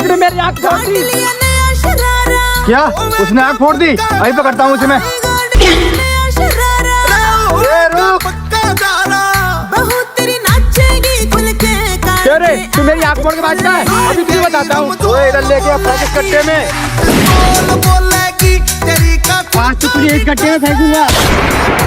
उसने मेरी आँख फोड़ दी। क्या उसने आँख फोड़ दी? अभी पकड़ता हूँ उसे मैं। अरे तू मेरी आँख फोड़ के भागता है, अभी तुझे बताता हूँ। इधर लेके इस कट्टे में। आज तो तुझे इस कट्टे में फेंकूंगा।